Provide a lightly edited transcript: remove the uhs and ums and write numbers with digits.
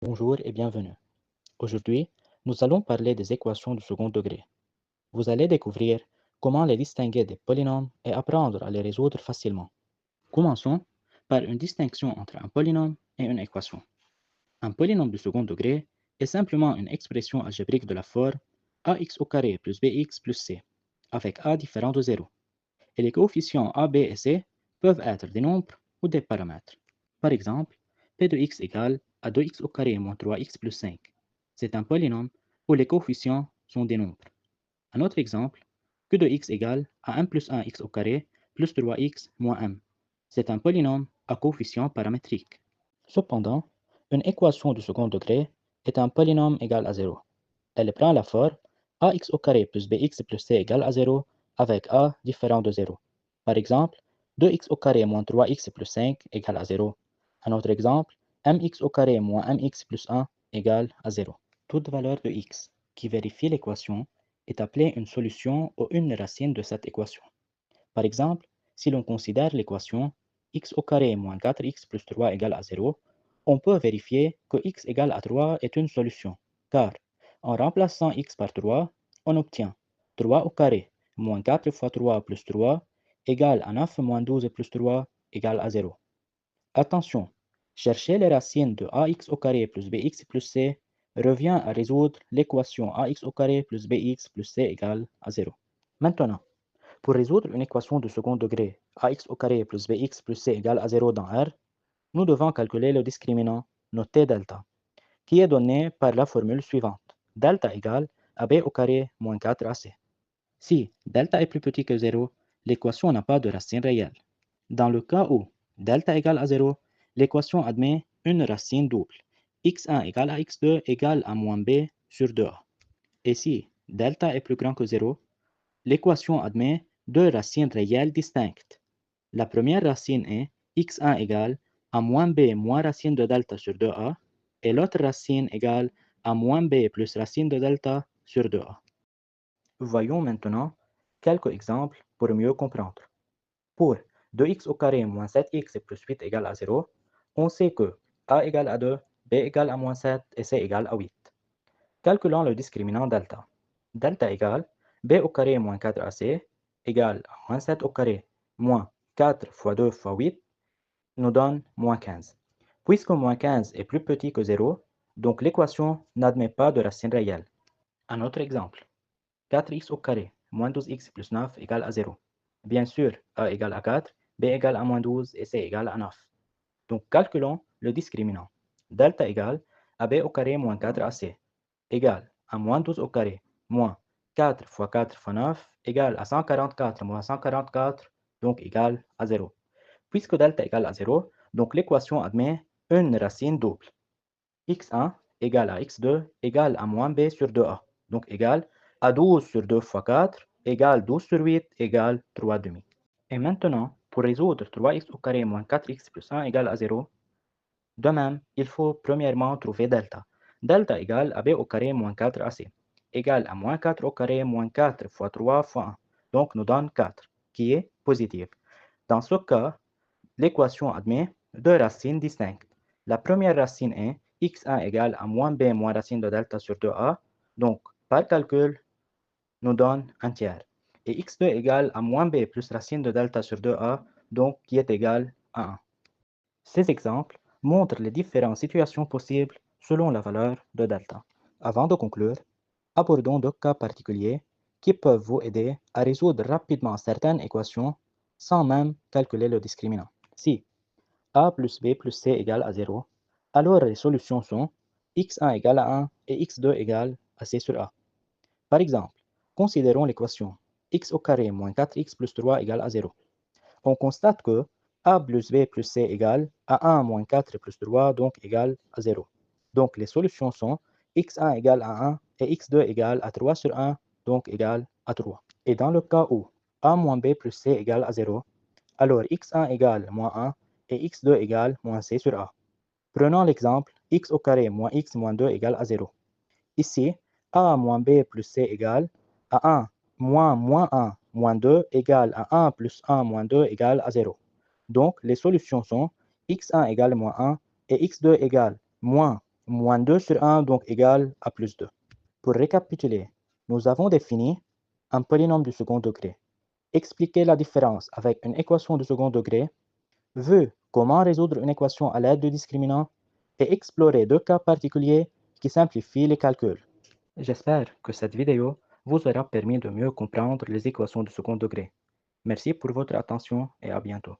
Bonjour et bienvenue. Aujourd'hui, nous allons parler des équations du second degré. Vous allez découvrir comment les distinguer des polynômes et apprendre à les résoudre facilement. Commençons par une distinction entre un polynôme et une équation. Un polynôme du second degré est simplement une expression algébrique de la forme ax au carré plus bx plus c, avec a différent de 0. Et les coefficients a, b et c peuvent être des nombres ou des paramètres. Par exemple, p de x égale à 2x au carré moins 3x plus 5. C'est un polynôme où les coefficients sont des nombres. Un autre exemple, q de x égale à 1 plus 1x au carré plus 3x moins m. C'est un polynôme à coefficients paramétriques. Cependant, une équation du second degré est un polynôme égal à 0. Elle prend la forme ax au carré plus bx plus c égale à 0 avec a différent de 0. Par exemple, 2x au carré moins 3x plus 5 égale à 0. Un autre exemple, mx au carré moins mx plus 1 égale à 0. Toute valeur de x qui vérifie l'équation est appelée une solution ou une racine de cette équation. Par exemple, si l'on considère l'équation x au carré moins 4x plus 3 égale à 0, on peut vérifier que x égale à 3 est une solution, car en remplaçant x par 3, on obtient 3 au carré moins 4 fois 3 plus 3 égale à 9 moins 12 plus 3 égale à 0. Attention, chercher les racines de ax au carré plus bx plus c revient à résoudre l'équation ax au carré plus bx plus c égale à 0. Maintenant, pour résoudre une équation de second degré ax au carré plus bx plus c égale à 0 dans R, nous devons calculer le discriminant noté delta, qui est donné par la formule suivante. Delta égale à b au carré moins 4ac. Si delta est plus petit que 0, l'équation n'a pas de racine réelle. Dans le cas où delta égale à 0, l'équation admet une racine double. x1 égale à x2 égale à moins b sur 2a. Et si delta est plus grand que 0, l'équation admet deux racines réelles distinctes. La première racine est x1 égale à moins b moins racine de delta sur 2a et l'autre racine égale à moins b plus racine de delta sur 2a. Voyons maintenant quelques exemples pour mieux comprendre. Pour 2x au carré moins 7x plus 8 égale à 0, on sait que a égale à 2, b égale à moins 7 et c égale à 8. Calculons le discriminant delta. Delta égale b au carré moins 4ac égale à moins 7 au carré moins 4 fois 2 fois 8 nous donne moins 15. Puisque moins 15 est plus petit que 0, donc l'équation n'admet pas de racine réelle. Un autre exemple. 4x au carré moins 12x plus 9 égale à 0. Bien sûr, a égale à 4, b égale à moins 12 et c égale à 9. Donc calculons le discriminant. Delta égale à b au carré moins 4ac égale à moins 12 au carré moins 4 fois 4 fois 9 égale à 144 moins 144, donc égale à 0. Puisque delta égale à 0, donc l'équation admet une racine double. x1 égale à x2 égale à moins b sur 2a, donc égale à 12 sur 2 fois 4 égale 12 sur 8 égale 3 demi. Et maintenant, pour résoudre 3x au carré moins 4x plus 1 égale à 0, de même, il faut premièrement trouver delta. Delta égale à b au carré moins 4ac, égale à moins 4 au carré moins 4 fois 3 fois 1, donc nous donne 4, qui est positive. Dans ce cas, l'équation admet deux racines distinctes. La première racine est x1 égale à moins b moins racine de delta sur 2a, donc par calcul, nous donne un tiers. Et x2 égale à moins b plus racine de delta sur 2a, donc qui est égal à 1. Ces exemples montrent les différentes situations possibles selon la valeur de delta. Avant de conclure, abordons deux cas particuliers qui peuvent vous aider à résoudre rapidement certaines équations sans même calculer le discriminant. Si a plus b plus c égale à 0, alors les solutions sont x1 égale à 1 et x2 égale à c sur a. Par exemple, considérons l'équation x au carré moins 4x plus 3 égale à 0. On constate que a plus b plus c égale à 1 moins 4 plus 3, donc égale à 0. Donc les solutions sont x1 égale à 1 et x2 égale à 3 sur 1, donc égale à 3. Et dans le cas où a moins b plus c égale à 0, alors x1 égale moins 1 et x2 égale moins c sur a. Prenons l'exemple x au carré moins x moins 2 égale à 0. Ici, a moins b plus c égale à 1 moins 1 moins 2 égale à 1 plus 1 moins 2 égale à 0. Donc, les solutions sont x1 égale moins 1 et x2 égale moins Moins 2 sur 1 donc égale à plus 2. Pour récapituler, nous avons défini un polynôme du second degré, expliqué la différence avec une équation du second degré, vu comment résoudre une équation à l'aide du discriminant et exploré deux cas particuliers qui simplifient les calculs. J'espère que cette vidéo vous aura permis de mieux comprendre les équations du second degré. Merci pour votre attention et à bientôt.